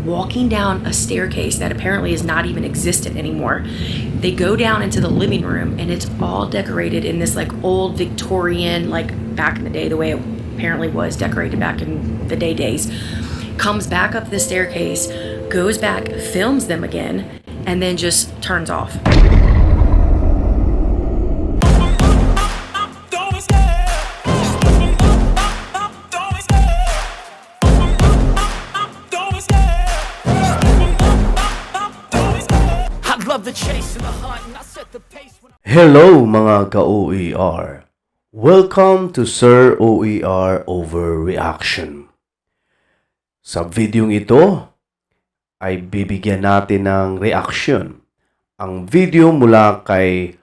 walking down a staircase that apparently is not even existent anymore. They go down into the living room, and it's all decorated in this like old Victorian, like back in the day, the way it apparently was decorated back in the days. Comes back up the staircase, goes back, films them again, and then just turns off. Hello mga ka-OER! Welcome to Sir OER Overreaction. Sa videong ito ay bibigyan natin ng reaction ang video mula kay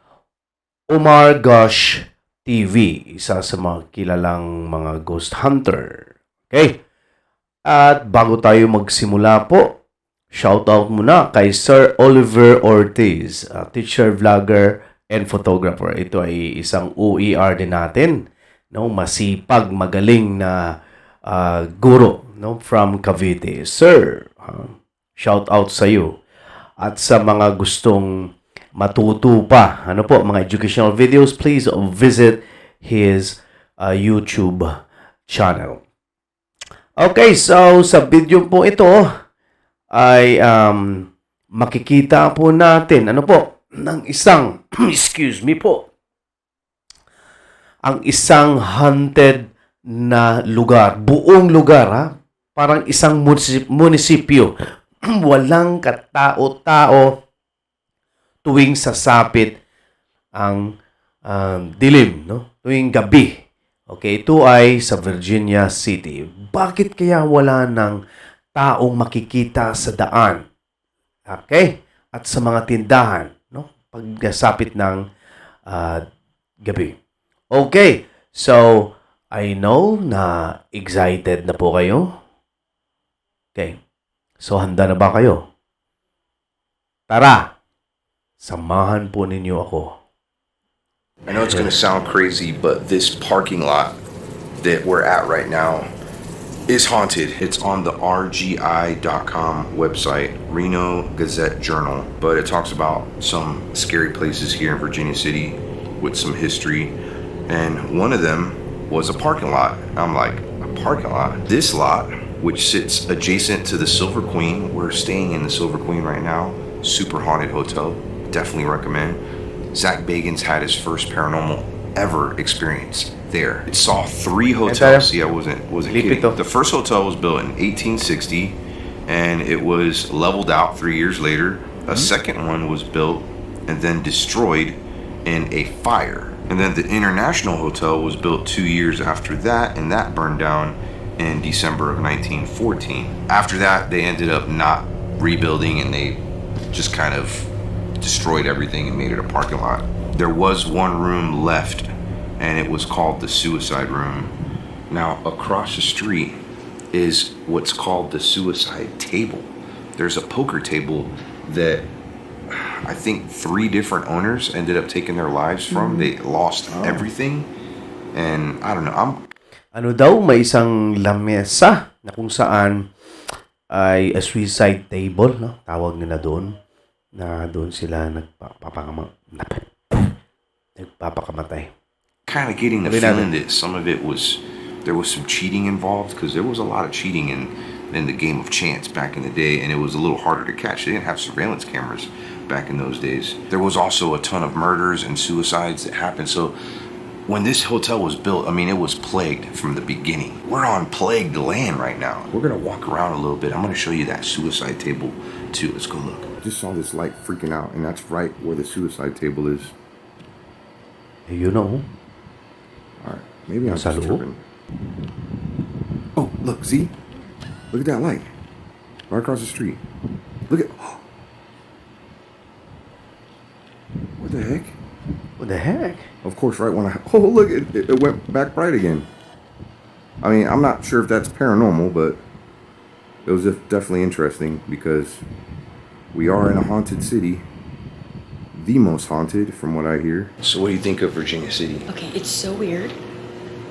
Omar Gosh TV, isa sa mga kilalang mga ghost hunter. Okay? At bago tayo magsimula po, shoutout muna kay Sir Oliver Ortiz, teacher, vlogger, and photographer. Ito ay isang OER din natin, no? Masipag, magaling na guro, no? From Cavite. Sir, shout out sa iyo. At sa mga gustong matuto pa, ano po, mga educational videos, please visit his YouTube channel. Okay, so sa video po ito ay makikita po natin, ano po, ng isang, excuse me po, ang isang haunted na lugar, buong lugar, ha? Parang isang munisipyo, walang katao-tao, tuwing sasapit ang dilim, no? Tuwing gabi. Okay, ito ay sa Virginia City. Bakit kaya wala ng taong makikita sa daan? Okay? At sa mga tindahan, no? Pagkasapit ng gabi. Okay, so I know na excited na po kayo. Okay, so handa na ba kayo? Tara, samahan po ninyo ako. I know it's going to sound crazy, but this parking lot that we're at right now is haunted. It's on the RGI.com website, Reno Gazette Journal, but it talks about some scary places here in Virginia City with some history, and one of them was a parking lot. I'm like, a parking lot? This lot, which sits adjacent to the Silver Queen, we're staying in the Silver Queen right now, super haunted hotel, definitely recommend. Zach Bagans had his first paranormal ever experience there. It saw 3 hotels. Yeah, I wasn't kidding. The first hotel was built in 1860, and it was leveled out 3 years later. A second one was built and then destroyed in a fire. And then the International Hotel was built 2 years after that, and that burned down in December of 1914. After that, they ended up not rebuilding, and they just kind of destroyed everything and made it a parking lot. There was one room left, and it was called the suicide room. Now, across the street is what's called the suicide table. There's a poker table that I think 3 different owners ended up taking their lives from. They lost everything, and I don't know. Ano daw, may isang lamesa na kung saan ay a suicide table, no? Tawag nila doon, na doon sila nagpapakamatay. Kind of getting the feeling that some of it was, there was some cheating involved, because there was a lot of cheating in the game of chance back in the day, and it was a little harder to catch. They didn't have surveillance cameras back in those days. There was also a ton of murders and suicides that happened. So when this hotel was built, I mean, it was plagued from the beginning. We're on plagued land right now. We're gonna walk around a little bit. I'm gonna show you that suicide table too. Let's go look. Just saw this light freaking out, and that's right where the suicide table is. You know. Alright, maybe I'm just tripping. Oh, look, see? Look at that light. Right across the street. Look at... What the heck? What the heck? Of course, right when I... Oh, look, it went back bright again. I mean, I'm not sure if that's paranormal, but it was definitely interesting, because we are in a haunted city. The most haunted, from what I hear. So what do you think of Virginia City? Okay, it's so weird,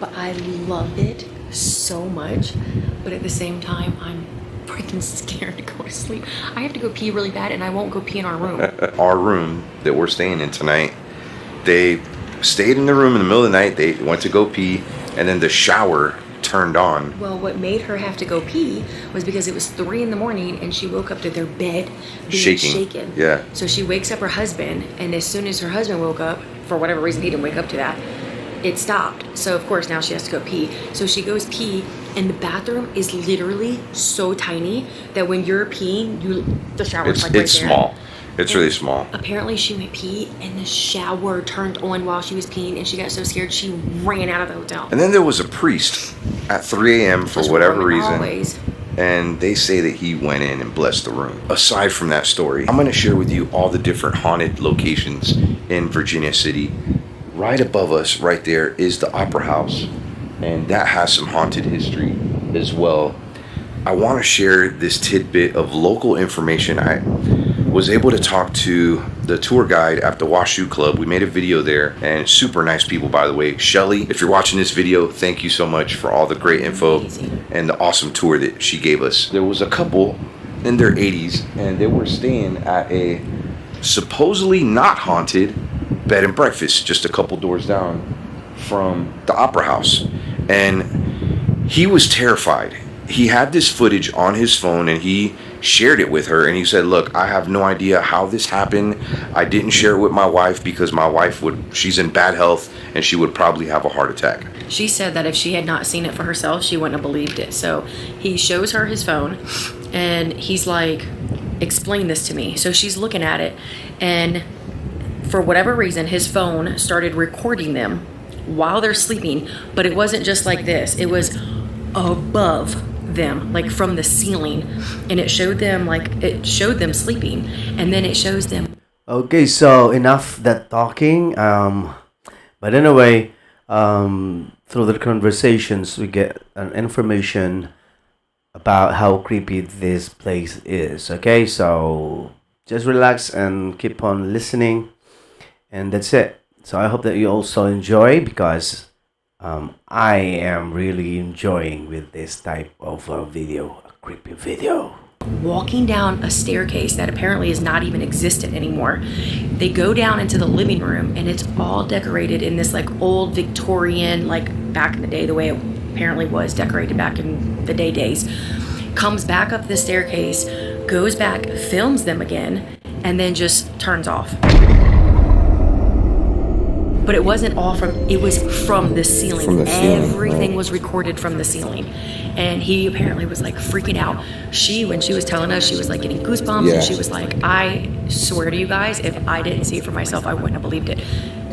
but I love it so much. But at the same time, I'm freaking scared to go to sleep. I have to go pee really bad, and I won't go pee in our room. Our room that we're staying in tonight, they stayed in the room in the middle of the night. They went to go pee, and then the shower turned on. Well, what made her have to go pee was because it was 3 in the morning, and she woke up to their bed being shaken. Yeah. So she wakes up her husband, and as soon as her husband woke up, for whatever reason, he didn't wake up to that, it stopped. So of course now she has to go pee. So she goes pee, and the bathroom is literally so tiny that when you're peeing, the shower's like right there. It's small. It's really small. Apparently she went pee, and the shower turned on while she was peeing, and she got so scared she ran out of the hotel. And then there was a priest at 3 a.m. for Just whatever roaming reason. hallways. And they say that he went in and blessed the room. Aside from that story, I'm going to share with you all the different haunted locations in Virginia City. Right above us, right there, is the Opera House. And that has some haunted history as well. I want to share this tidbit of local information. I was able to talk to the tour guide at the Washoe Club. We made a video there, and super nice people, by the way. Shelly, if you're watching this video, thank you so much for all the great info and the awesome tour that she gave us. There was a couple in their 80s, and they were staying at a supposedly not haunted bed and breakfast just a couple doors down from the Opera House. And he was terrified. He had this footage on his phone, and he shared it with her, and he said, look, I have no idea how this happened. I didn't share it with my wife because my wife she's in bad health, and she would probably have a heart attack. She said that if she had not seen it for herself, she wouldn't have believed it. So he shows her his phone, and he's like, explain this to me. So she's looking at it, and for whatever reason, his phone started recording them while they're sleeping, but it wasn't just like this. It was above them, like from the ceiling, and it showed them sleeping, and then it shows them. Okay, so enough that talking. But anyway, through the conversations, we get an information about how creepy this place is. Okay, so just relax and keep on listening, and that's it. So I hope that you also enjoy, because I am really enjoying with this type of video, a creepy video. Walking down a staircase that apparently is not even existent anymore. They go down into the living room, and it's all decorated in this like old Victorian, like back in the day, the way it apparently was decorated back in the days. Comes back up the staircase, goes back, films them again, and then just turns off. But it wasn't all it was from the ceiling. From the ceiling, Everything right. was recorded from the ceiling. And he apparently was like freaking out. When she was telling us, she was like getting goosebumps. Yeah. And she was like, I swear to you guys, if I didn't see it for myself, I wouldn't have believed it.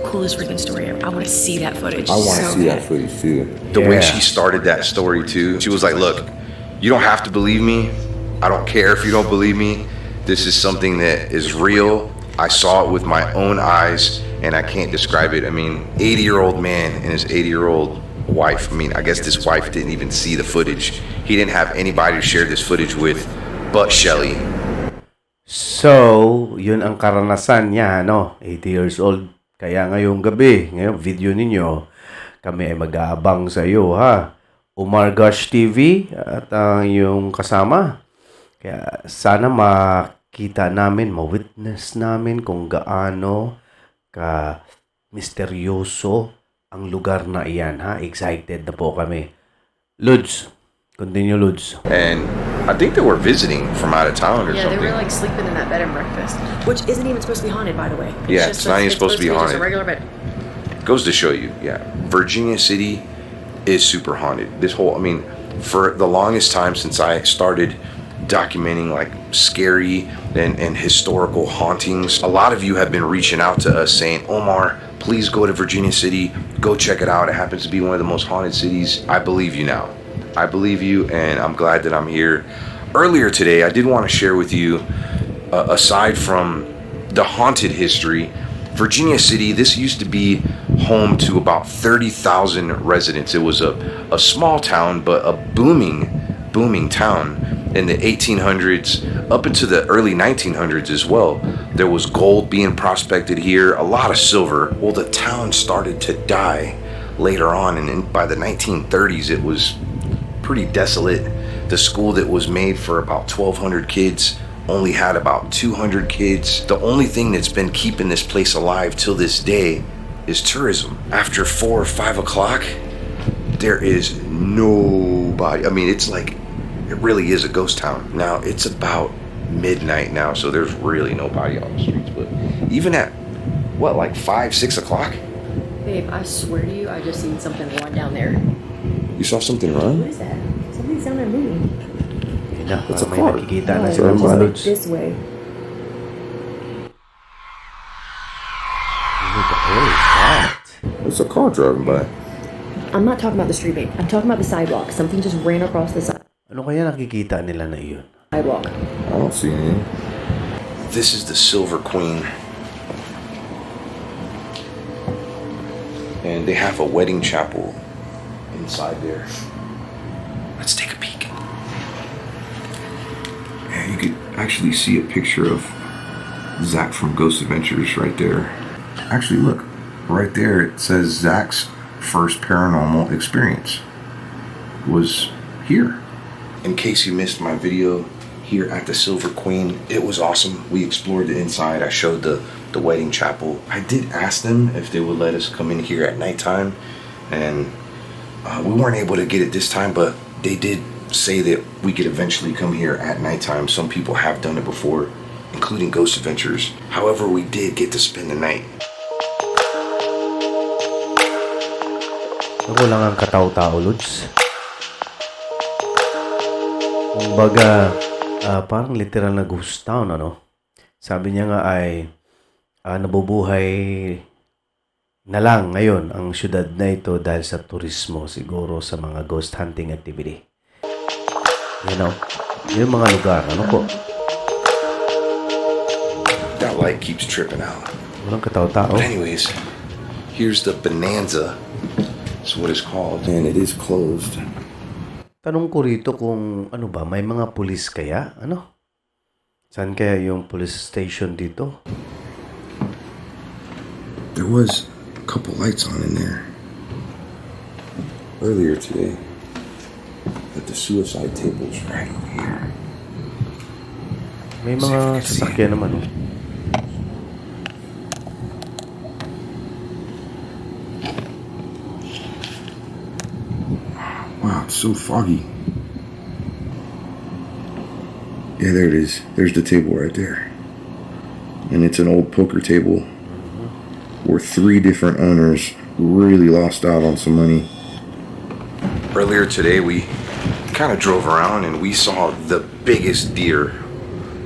Coolest freaking story ever. I want to see that footage. I want to see that footage too. The way she started that story too, she was like, look, you don't have to believe me. I don't care if you don't believe me. This is something that is real. I saw it with my own eyes, and I can't describe it. I mean, 80-year-old man and his 80-year-old wife. I mean, I guess this wife didn't even see the footage. He didn't have anybody to share this footage with but Shelly. So, yun ang karanasan niya, no? 80 years old. Kaya ngayong gabi, ngayong video ninyo, kami ay mag-aabang sa iyo, ha? Umar Gosh TV at yung kasama. Kaya sana makita namin, ma-witness namin kung gaano ka misteryoso ang lugar na iyan, ha? Excited na po kami. Lods, continue, Lods. And I think they were visiting from out of town or Yeah, something. they were like sleeping in that bed and breakfast, which isn't even supposed to be haunted, by the way. It's not even supposed to be Just haunted. a regular bed. Goes to show you, yeah, Virginia City is super haunted. For the longest time since I started documenting like scary and historical hauntings, a lot of you have been reaching out to us saying, Omar, please go to Virginia City, go check it out. It happens to be one of the most haunted cities. I believe you now. I believe you, and I'm glad that I'm here. Earlier today, I did want to share with you, aside from the haunted history, Virginia City, this used to be home to about 30,000 residents. It was a small town, but a booming town in the 1800s up into the early 1900s as well. There was gold being prospected here, a lot of silver. Well, the town started to die later on, and by the 1930s, it was pretty desolate. The school that was made for about 1,200 kids only had about 200 kids. The only thing that's been keeping this place alive till this day is tourism. After 4 or 5 o'clock, there is nobody. I mean, it's like, it really is a ghost town. Now, it's about midnight now, so there's really nobody on the streets. But even at, what, like 5, 6 o'clock? Babe, I swear to you, I just seen something run down there. You saw something run? What is that? Something's down there moving. It's a car. Nakikita na It's sila a mga car. lods. This way. What the hell is that? It's a car driving by. I'm not talking about the street, babe. I'm talking about the sidewalk. Something just ran across the Ano kaya nakikita nila na iyon? sidewalk. I don't see anything. This is the Silver Queen. And they have a wedding chapel inside there. Let's take a peek. Yeah, you could actually see a picture of Zach from Ghost Adventures right there. Actually, look. Right there it says Zach's first paranormal experience was here. In case you missed my video here at the Silver Queen, it was awesome. We explored the inside. I showed the wedding chapel. I did ask them if they would let us come in here at nighttime, and we weren't able to get it this time, but they did say that we could eventually come here at nighttime. Some people have done it before, including Ghost Adventures. However, we did get to spend the night. Ako lang ang kataw-tao, Lods. Kumbaga, parang literal na ghost town, ano? Sabi niya nga ay nabubuhay na lang ngayon ang syudad na ito dahil sa turismo, siguro sa mga ghost hunting activity. You know, yung mga lugar, ano po? That light keeps tripping out. Walang kataw-tao. But anyways, here's the Bonanza. That's what it's called. And it is closed. Tanong ko rito kung ano ba, may mga pulis kaya? Ano? Saan kaya yung police station dito? There was a couple lights on in there earlier today. But the suicide table's right over here. May mga sasakyan naman, oh. Wow, it's so foggy. Yeah, there it is. There's the table right there. And it's an old poker table where 3 different owners really lost out on some money. Earlier today, we kind of drove around and we saw the biggest deer.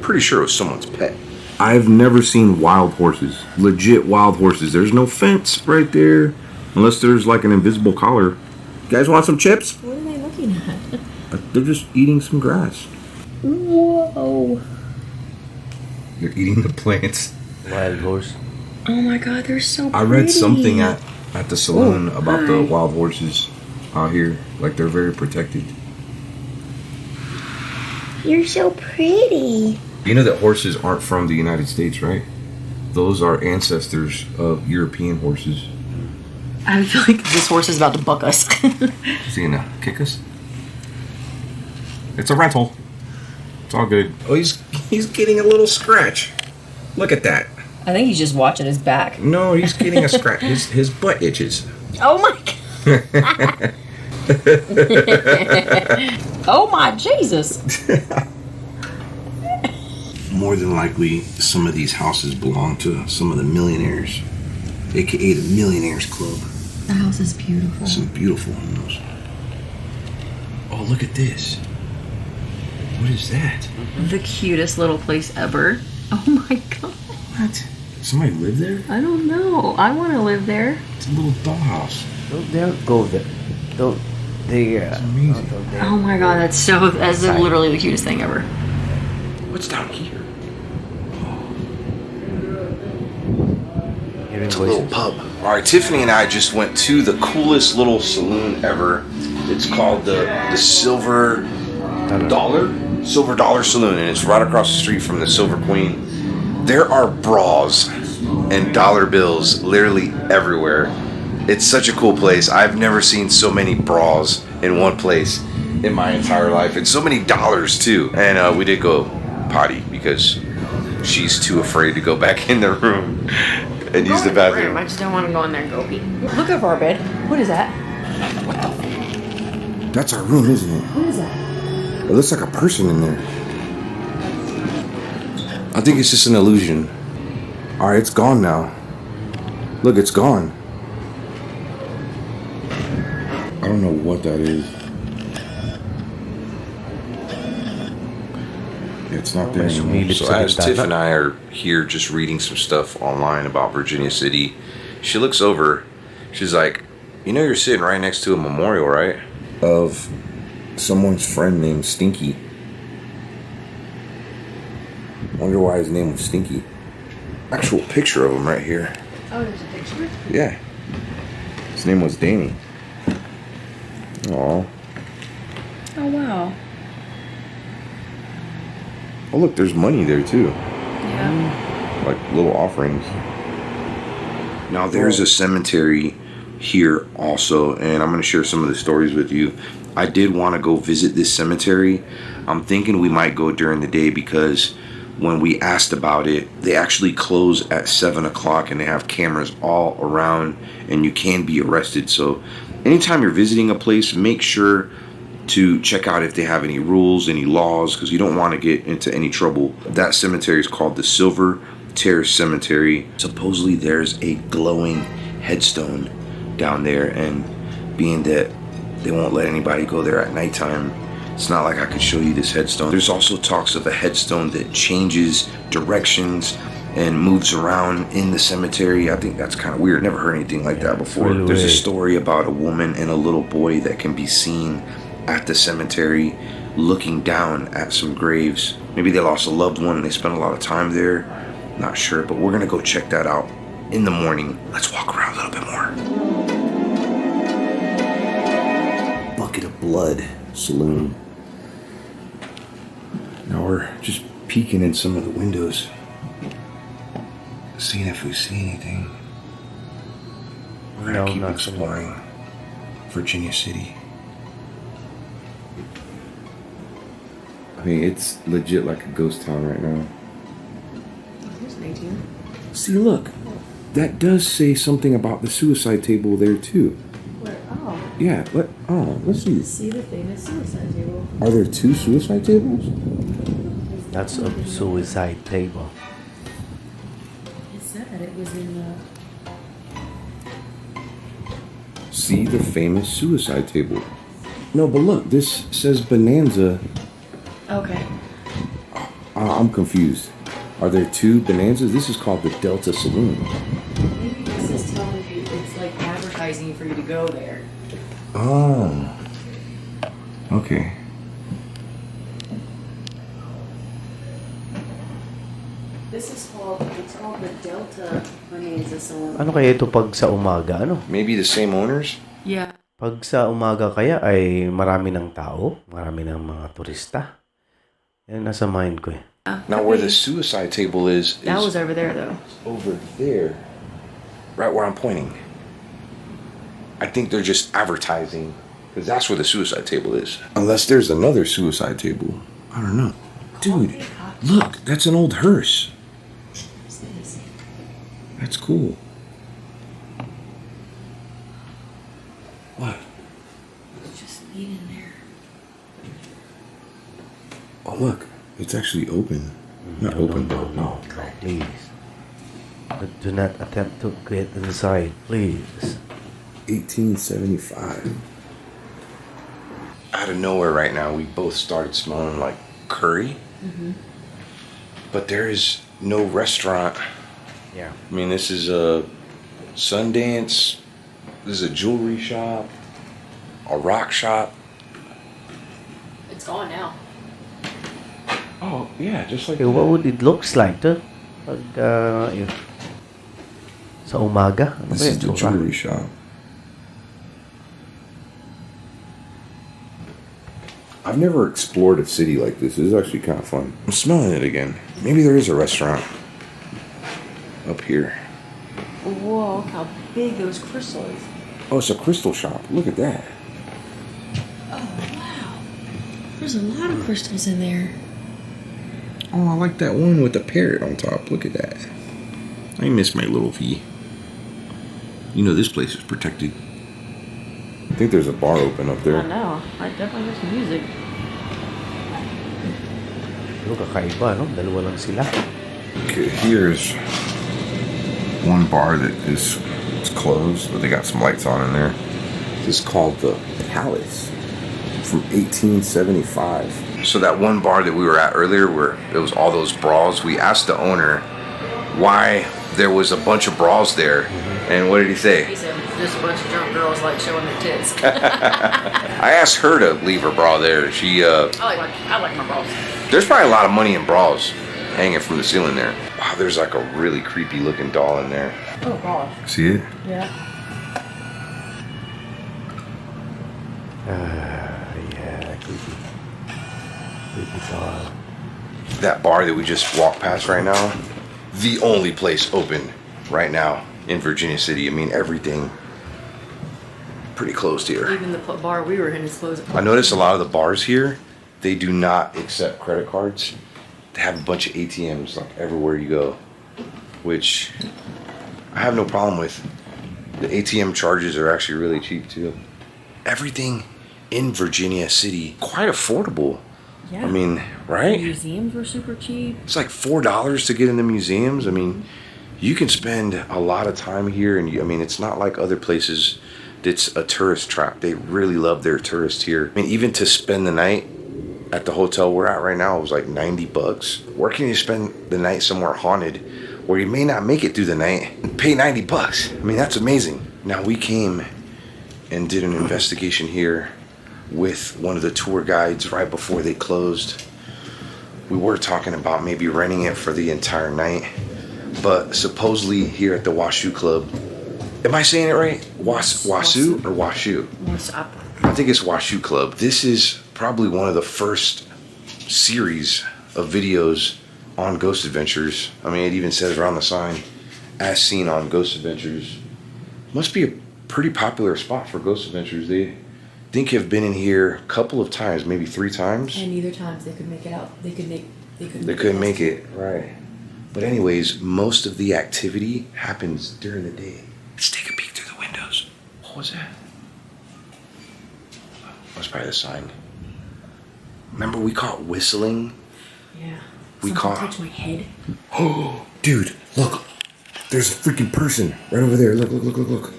Pretty sure it was someone's pet. I've never seen wild horses. Legit wild horses. There's no fence right there. Unless there's like an invisible collar. You guys want some chips? What are they looking at? They're just eating some grass. Whoa. They're eating the plants. Wild horse. Oh my god, they're so pretty. I read something at the saloon about the wild horses out here. Like, they're very protected. You're so pretty. You know that horses aren't from the United States, right? Those are ancestors of European horses. I feel like this horse is about to buck us. Is he gonna kick us? It's a rental. It's all good. Oh, he's getting a little scratch. Look at that. I think he's just watching his back. No, he's getting a scratch. His butt itches. Oh my god. Oh my Jesus. More than likely, some of these houses belong to some of the millionaires, aka the Millionaires Club. The house is beautiful. Some beautiful homes. Oh, look at this. What is that? The cutest little place ever. Oh my god. What? Somebody live there? I don't know. I want to live there. It's a little dollhouse. Don't go there. Don't. They. It's amazing. Oh my god, that's literally the cutest thing ever. What's down here? Hearing It's a little voices. pub. All right, Tiffany and I just went to the coolest little saloon ever. It's called the Silver Dollar Saloon, and it's right across the street from the Silver Queen. There are bras and dollar bills literally everywhere. It's such a cool place. I've never seen so many bras in one place. in my entire life, and so many dollars too. And we did go potty because she's too afraid to go back in the room and use the bathroom. I just don't want to go in there and go pee. Look over our bed. What is that? That's our room, isn't it? What is that? It looks like a person in there. I think it's just an illusion. Alright, it's gone now. Look, it's gone. I don't know what that is. It's not there anymore. So as Tiff and I are here just reading some stuff online about Virginia City, she looks over. She's like, you know, you're sitting right next to a memorial, right? Of someone's friend named Stinky. Wonder why his name was Stinky. Actual picture of him right here. Oh, there's a picture? Yeah. His name was Danny. Aw. Oh, wow. Oh, look, there's money there too. Yeah. Like little offerings. Now there's a cemetery here also, and I'm going to share some of the stories with you. I did want to go visit this cemetery. I'm thinking we might go during the day because when we asked about it, they actually close at 7 o'clock and they have cameras all around and you can be arrested. So anytime you're visiting a place, make sure to check out if they have any rules, any laws, because you don't want to get into any trouble. That cemetery is called the Silver Terrace Cemetery. Supposedly there's a glowing headstone down there, and being that they won't let anybody go there at nighttime, it's not like I could show you this headstone. There's also talks of a headstone that changes directions and moves around in the cemetery. I think that's kind of weird. Never heard anything like that before. Really There's a weird. story about a woman and a little boy that can be seen at the cemetery looking down at some graves. Maybe they lost a loved one and they spent a lot of time there. Not sure, but we're gonna go check that out in the morning. Let's walk around a little bit more. Bucket of Blood Saloon. Now we're just peeking in some of the windows, seeing if we see anything. We're gonna keep exploring Virginia City. I mean, it's legit like a ghost town right now. Here's 19. See, look, that does say something about the suicide table there too. Where? Oh. Yeah, let's see. See the famous suicide table. Are there two suicide tables? That's a suicide table. It said it was in the... See the famous suicide table. No, but look, this says Bonanza. Okay. I'm confused. Are there two Bonanzas? This is called the Delta Saloon. Maybe this is telling you it's like advertising for you to go there. Oh. Okay. This is called, it's called the Delta Bonanza Saloon. Ano kaya ito pag sa umaga? Ano? Maybe the same owners? Yeah. Pag sa umaga kaya ay marami ng tao, marami ng mga turista. Yan nasa mind ko eh. Now where the suicide table is That was over there though. over there. Right where I'm pointing. I think they're just advertising because that's where the suicide table is. Unless there's another suicide table. I don't know. Dude, look, that's an old hearse. That's cool. What? It's just lean in there. Oh, look. It's actually open. Not open, though. No, please. Do not attempt to get inside, please. 1875. Out of nowhere right now, we both started smelling like curry. Mm-hmm. But there is no restaurant. Yeah. I mean, this is a Sundance. This is a jewelry shop. A rock shop. It's gone now. Oh, yeah, just like Okay, what would it looks like to? Pag, if sa umaga? Ano This ba is yun? the jewelry shop. I've never explored a city like this. This is actually kind of fun. I'm smelling it again. Maybe there is a restaurant up here. Whoa, look how big those crystals. Oh, it's a crystal shop. Look at that. Oh, wow. There's a lot of crystals in there. Oh, I like that one with the parrot on top. Look at that. I miss my little V. You know this place is protected. I think there's a bar open up there. I know. I definitely hear some music. Pero kakaiba, no? Dalawa lang sila. Okay, here's one bar that is it's closed, but they got some lights on in there. This is called the Palace from 1875. So that one bar that we were at earlier where it was all those bras, we asked the owner why there was a bunch of bras there. And what did he say? He said, just a bunch of drunk girls like showing their tits. I asked her to leave her bra there. She I like my bras. there's probably a lot of money in bras hanging from the ceiling there. Wow, there's like a really creepy looking doll in there. Oh, gosh. See it? Yeah. Yeah, creepy. Creepy doll. That bar that we just walked past right now, the only place open right now in Virginia City. I mean, everything pretty closed here. Even the bar we were in is closed. I noticed a lot of the bars here, they do not accept credit cards. They have a bunch of ATMs like everywhere you go, which I have no problem with. The ATM charges are actually really cheap too. Everything in Virginia City quite affordable. Yeah. I mean, right? Museums were super cheap. It's like $4 to get in the museums. I mean, you can spend a lot of time here, and I mean, it's not like other places. It's a tourist trap. They really love their tourists here. I mean, even to spend the night at the hotel we're at right now, it was like $90. Where can you spend the night somewhere haunted, where you may not make it through the night, and pay $90? I mean, that's amazing. Now we came and did an investigation here with one of the tour guides right before they closed. We were talking about maybe renting it for the entire night, but supposedly here at the Washoe Club, am I saying it right? Wasu or Washoe? What's up? I think it's Washoe Club. This is probably one of the first series of videos on Ghost Adventures. I mean, it even says around the sign, as seen on Ghost Adventures. Must be a pretty popular spot for Ghost Adventures. They think have been in here a couple of times, maybe 3 times. And neither times they could make it out. They couldn't make it, right. But anyways, most of the activity happens during the day. Let's take a peek through the windows. What was that? That's probably the sign. Remember we caught whistling? Yeah. We Something caught... touched my head. Oh, dude, look. There's a freaking person right over there. Look, look, look, look, look.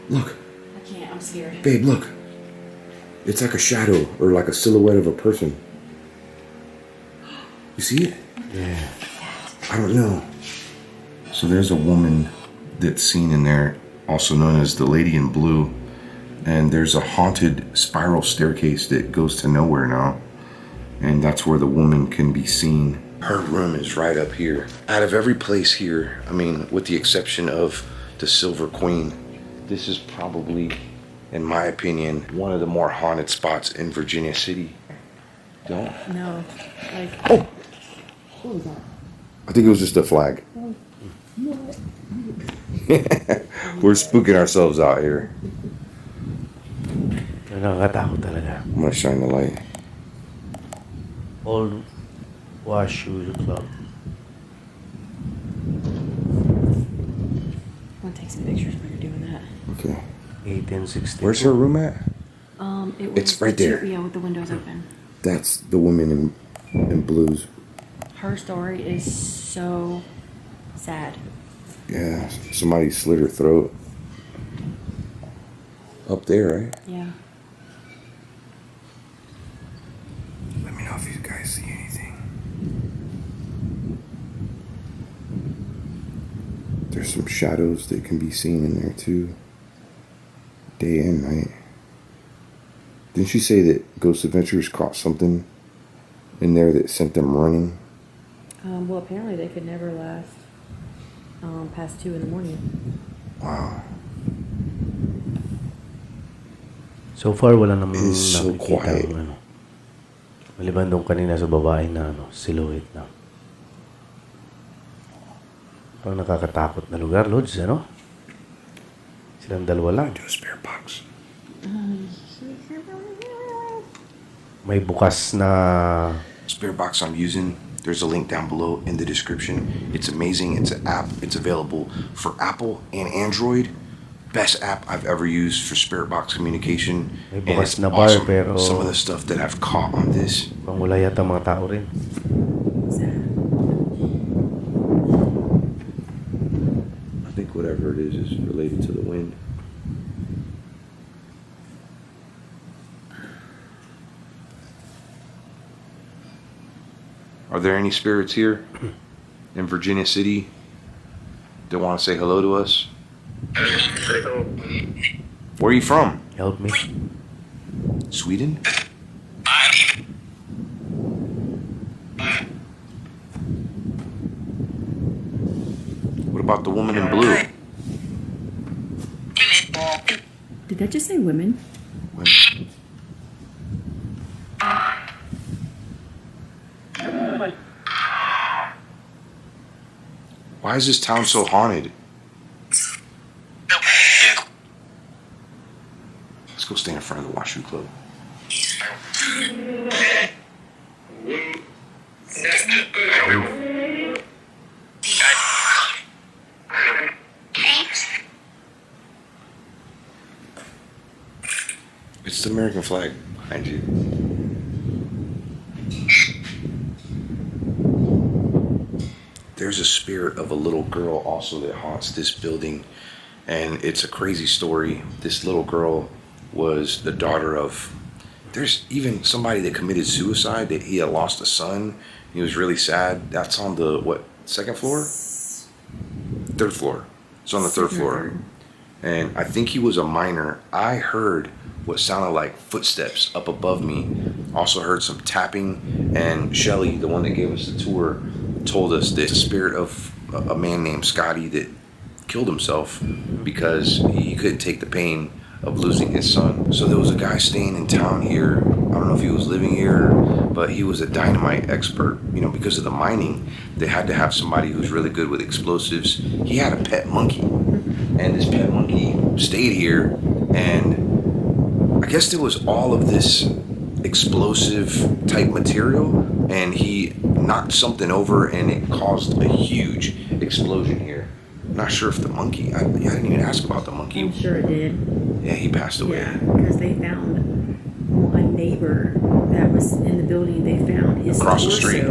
Look. I can't. I'm scared. Babe, look. It's like a shadow or like a silhouette of a person. You see it? Yeah. I don't know. So there's a woman that's seen in there, also known as the Lady in Blue. And there's a haunted spiral staircase that goes to nowhere now. And that's where the woman can be seen. Her room is right up here. Out of every place here, I mean, with the exception of the Silver Queen, this is probably, in my opinion, one of the more haunted spots in Virginia City. Don't? No. Like. Oh! What was that? I think it was just a flag. We're spooking ourselves out here. Nakakatakot talaga. I'm gonna shine the light. Old Washoe Club. I want to take some pictures while you're doing that. Okay. 1860. Where's her room at? It was It's right there. Yeah, with the windows open. That's the woman in blues. Her story is so sad. Yeah, somebody slit her throat. Up there, right? Yeah. Let me know if you guys see anything. There's some shadows that can be seen in there too. Day and night. Didn't she say that Ghost Adventures caught something in there that sent them running? Well, apparently they could never last past 2 in the morning. Wow. So far, wala namang It is so nakikita quiet. ang ano. Maliban doon kanina sa babae na ano, silhouette na. Parang nakakatakot na lugar, Lods, ano? Silang dalawa lang. Do a spirit box. May bukas na... Spirit box I'm using, there's a link down below in the description. It's amazing. It's an app. It's available for Apple and Android. Best app I've ever used for spirit box communication. May And bukas it's na bar, awesome. pero... Some of the stuff that I've caught on this. Pang wala yata mga tao rin. I think whatever it is related to the wind. Are there any spirits here in Virginia City that want to say hello to us? Where are you from? Help me. Sweden? What about the woman in blue? Did that just say women? Why is this town so haunted? Let's go stand in front of the Washoe Club. It's the American flag behind you. There's a spirit of a little girl also that haunts this building, and it's a crazy story. This little girl was the daughter of, there's even somebody that committed suicide, that he had lost a son. He was really sad. That's on the, what, second floor? Third floor. It's on the third floor. And I think he was a minor. I heard what sounded like footsteps up above me. Also heard some tapping, and Shelly, the one that gave us the tour, told us that the spirit of a man named Scotty that killed himself because he couldn't take the pain of losing his son. So there was a guy staying in town here. I don't know if he was living here, but he was a dynamite expert. You know, because of the mining, they had to have somebody who's really good with explosives. He had a pet monkey, and this pet monkey stayed here, and I guess there was all of this explosive type material, and he knocked something over and it caused a huge explosion here. I'm not sure if the monkey, I didn't even ask about the monkey. I'm sure it did. Yeah, he passed away. Yeah, because they found a neighbor that was in the building. They found his Across the torso. street.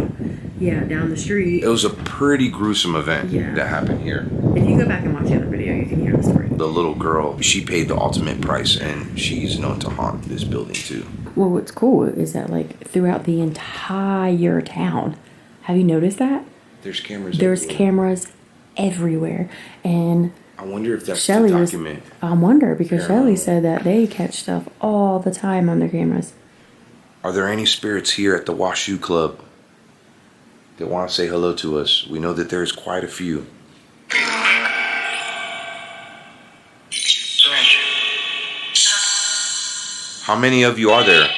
Yeah, down the street. It was a pretty gruesome event that happened here. If you go back and watch the other video, you can hear the story. The little girl, she paid the ultimate price, and she's known to haunt this building too. Well, what's cool is that, like, throughout the entire town, have you noticed that? There's cameras. There's everywhere. cameras everywhere, and I wonder if that's Shelly to was. document. I wonder because Paranormal. Shelly said that they catch stuff all the time on their cameras. Are there any spirits here at the Washoe Club that want to say hello to us? We know that there's quite a few. How many of you are there?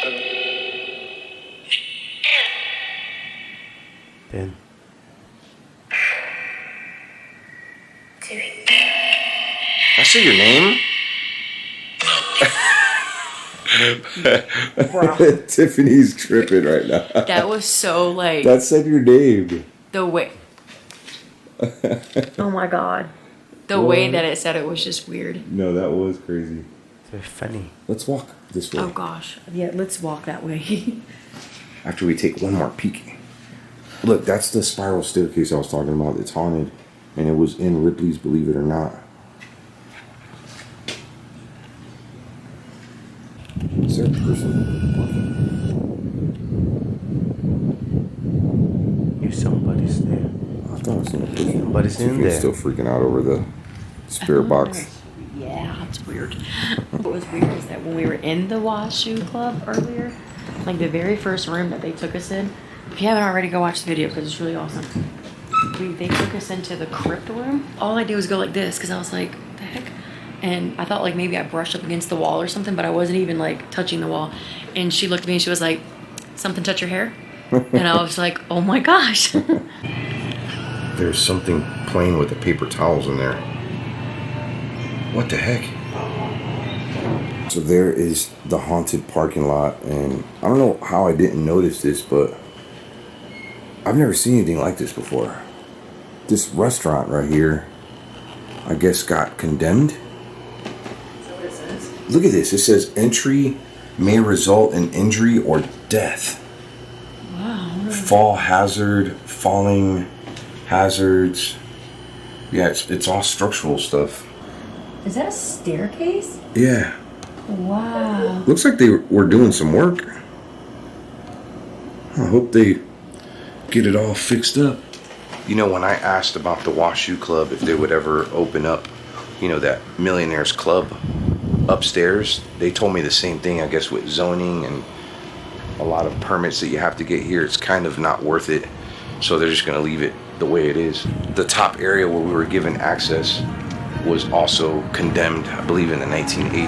10. I say your name? Tiffany's tripping right now. That was so like That said your name. the way. Oh my god, the way that it said it was just weird. No, that was crazy. It's funny. Let's walk this way. Oh gosh, yeah, let's walk that way. After we take one more peek. Look, that's the spiral staircase I was talking about. It's haunted. And it was in Ripley's Believe It or Not. Is there a person walking? If somebody's there. I thought I seen a person. Somebody's in Tiffany's there. still freaking out over the spirit box. Yeah, it's weird. What was weird is that when we were in the Washoe Club earlier, like the very first room that they took us in, if you haven't already, go watch the video because it's really awesome. They took us into the crypt room. All I did was go like this because I was like, the heck? And I thought like maybe I brushed up against the wall or something, but I wasn't even like touching the wall. And she looked at me and she was like, something touch your hair? And I was like, oh my gosh. There's something playing with the paper towels in there. What the heck? So there is the haunted parking lot, and I don't know how I didn't notice this, but I've never seen anything like this before. This restaurant right here, I guess, got condemned. Is that what it says? Look at this. It says entry may result in injury or death. Wow. Fall hazard, falling hazards. Yeah, it's all structural stuff. Is that a staircase? Yeah. Wow. Looks like they were doing some work. I hope they get it all fixed up. You know, when I asked about the Washoe Club, if they would ever open up, you know, that Millionaires Club upstairs, they told me the same thing. I guess with zoning and a lot of permits that you have to get here, it's kind of not worth it. So they're just going to leave it the way it is. The top area where we were given access was also condemned, I believe, in the 1980s.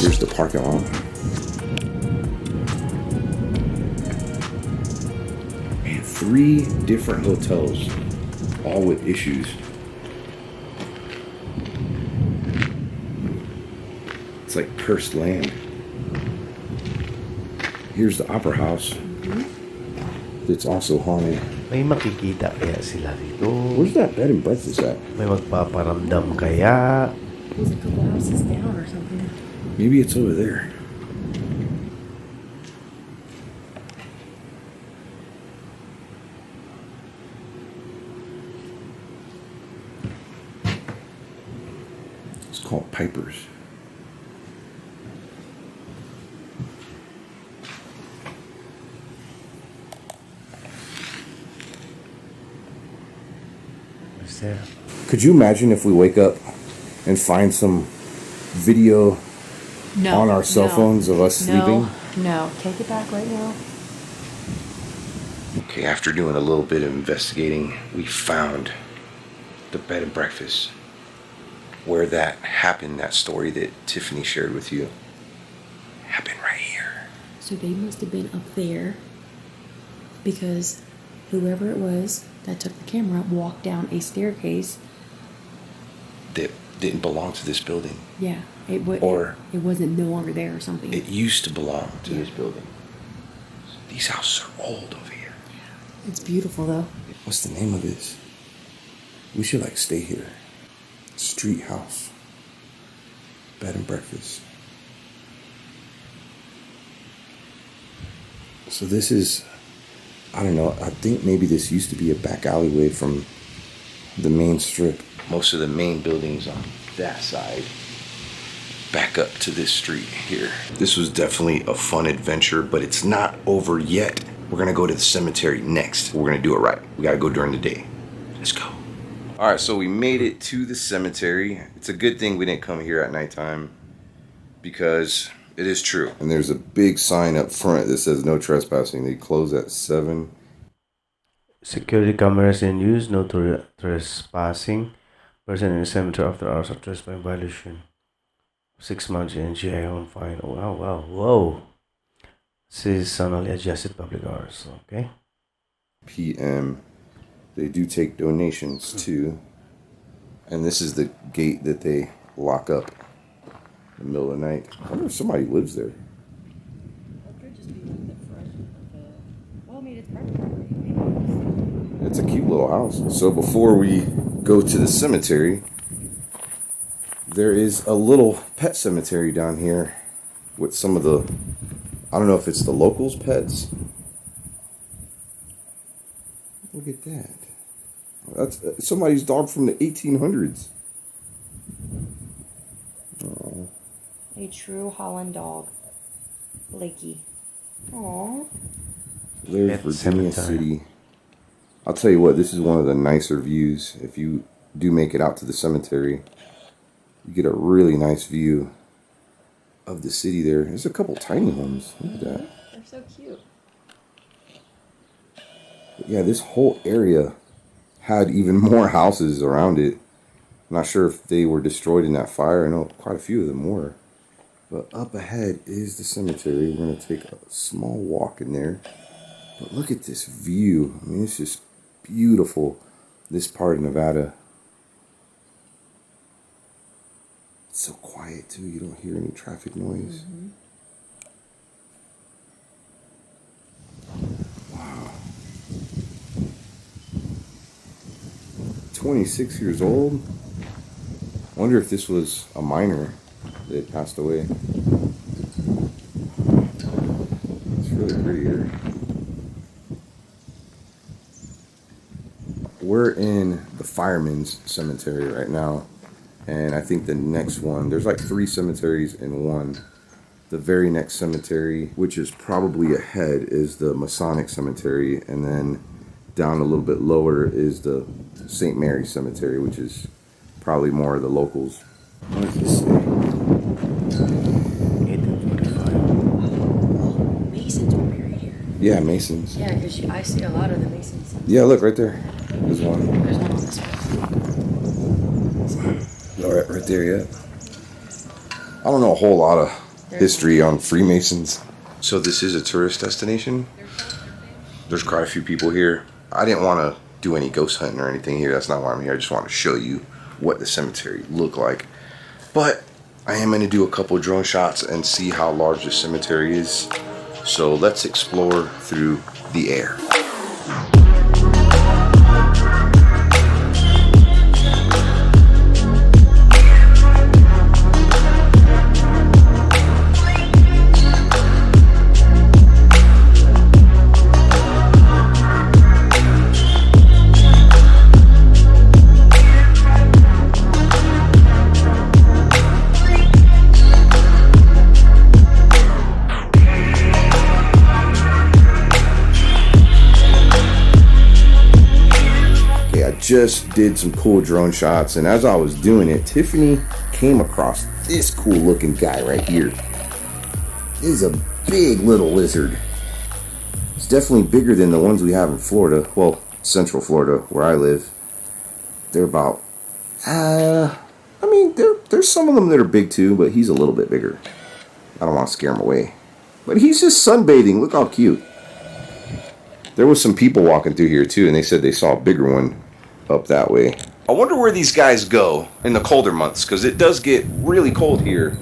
Here's the parking lot. And 3 different hotels, all with issues. It's like cursed land. Here's the Opera House. It's also haunted. May makikita kaya sila dito? Where's that bed and breakfast at? May magpaparamdam kaya? It was a couple houses down or something. Maybe it's over there. It's called Piper's. What's there? Could you imagine if we wake up and find some video No. on our cell phones of us sleeping? No. Take it back right now. Okay, after doing a little bit of investigating, we found the bed and breakfast where that happened, that story that Tiffany shared with you. Happened right here. So they must have been up there because whoever it was that took the camera walked down a staircase. That didn't belong to this building. Yeah. It wasn't no longer there or something. It used to belong to Yeah. this building. These houses are old over here. It's beautiful though. What's the name of this? We should like stay here. Street house. Bed and breakfast. So this is, I don't know, I think maybe this used to be a back alleyway from the main strip. Most of the main buildings on that side back up to this street here. This was definitely a fun adventure, but it's not over yet. We're gonna go to the cemetery next. We're gonna do it right. We gotta go during the day. Let's go. All right, so we made it to the cemetery. It's a good thing we didn't come here at nighttime because it is true. And there's a big sign up front that says no trespassing. They close at 7. Security cameras in use, no trespassing. Person in the cemetery after hours of trespassing violation. 6 months in GI home fine. Oh, wow, whoa. This is suddenly adjusted public hours, okay? PM. They do take donations too. And this is the gate that they lock up in the middle of the night. I wonder if somebody lives there. It's a cute little house. So before we go to the cemetery, there is a little pet cemetery down here with some of the, I don't know if it's the locals' pets. Look at that. That's somebody's dog from the 1800s. Oh. A true Holland dog. Blakey. Aww. There's Pet Virginia cemetery. City. I'll tell you what, this is one of the nicer views. If you do make it out to the cemetery, you get a really nice view of the city there. There's a couple tiny ones. Look at that. They're so cute. But yeah, this whole area had even more houses around it. I'm not sure if they were destroyed in that fire. I know quite a few of them were. But up ahead is the cemetery. We're going to take a small walk in there. But look at this view. I mean, it's just beautiful, this part of Nevada. It's so quiet, too. You don't hear any traffic noise. Wow. 26 years old. Wonder if this was a miner that passed away. It's really pretty here. We're in the Fireman's Cemetery right now, and I think the next one, there's like 3 cemeteries in one. The very next cemetery, which is probably ahead, is the Masonic Cemetery, and then down a little bit lower is the St. Mary's Cemetery, which is probably more of the locals. What does this say? Masons were buried here. Yeah, Masons. Yeah, because I see a lot of the Masons. Yeah, look right there. There's one. There's one on this one. Oh, right there, yeah. I don't know a whole lot of history on Freemasons. So this is a tourist destination. There's quite a few people here. I didn't want to do any ghost hunting or anything here. That's not why I'm here. I just want to show you what the cemetery looked like. But I am going to do a couple drone shots and see how large the cemetery is. So let's explore through the air. Just did some cool drone shots, and as I was doing it, Tiffany came across this cool looking guy right here. This is a big little lizard. It's definitely bigger than the ones we have in Florida. Well, Central Florida, where I live. They're about, there's some of them that are big too, but he's a little bit bigger. I don't want to scare him away. But he's just sunbathing. Look how cute. There was some people walking through here too, and they said they saw a bigger one up that way. I wonder where these guys go in the colder months, because it does get really cold here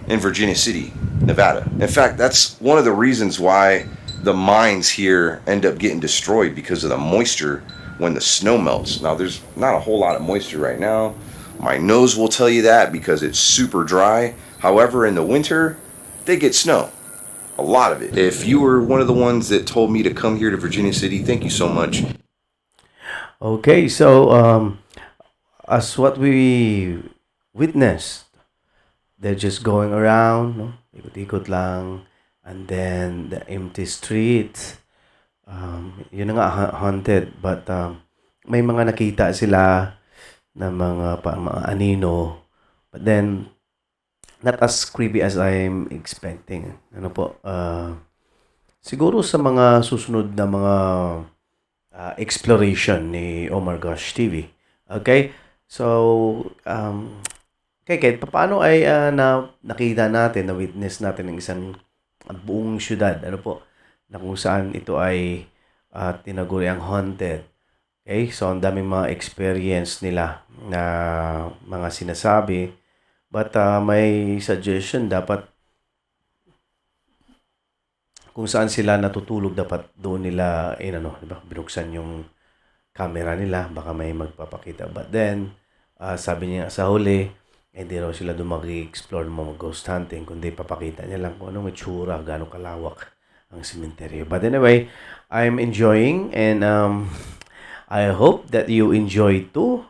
in Virginia City, Nevada. In fact, that's one of the reasons why the mines here end up getting destroyed, because of the moisture when the snow melts. Now, there's not a whole lot of moisture right now. My nose will tell you that because it's super dry. However, in the winter, they get snow. A lot of it. If you were one of the ones that told me to come here to Virginia City, thank you so much. Okay, so as what we witnessed, they're just going around, no? Ikot-ikot lang, and then the empty streets. Yun na nga, haunted. But may mga nakita sila na mga anino. But then, not as creepy as I'm expecting. Ano po? Siguro sa mga susunod na mga exploration ni Omar Gosh TV. Okay? So, kahit paano ay nakita natin, na-witness natin ng isang buong syudad, ano po, na kung saan ito ay tinaguri ang haunted. Okay? So, ang daming mga experience nila na mga sinasabi. But may suggestion, dapat kung saan sila natutulog, dapat doon nila diba, binuksan yung camera nila, baka may magpapakita. But then sabi niya sa huli, hindi raw sila doon mag-explore ng mga ghost hunting, kundi papakita niya lang kung anong itsura, gaano kalawak ang sementeryo. But anyway, I'm enjoying, and I hope that you enjoy too.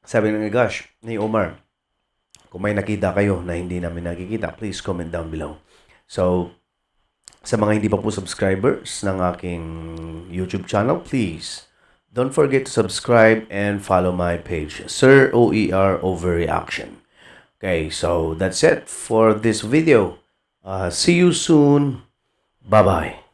Sabi ng gosh ni Omar, kung may nakita kayo na hindi namin nakikita, please comment down below. So, sa mga hindi pa po subscribers ng aking YouTube channel, please don't forget to subscribe and follow my page, Sir OER Overreaction. Okay, so that's it for this video. See you soon. Bye-bye.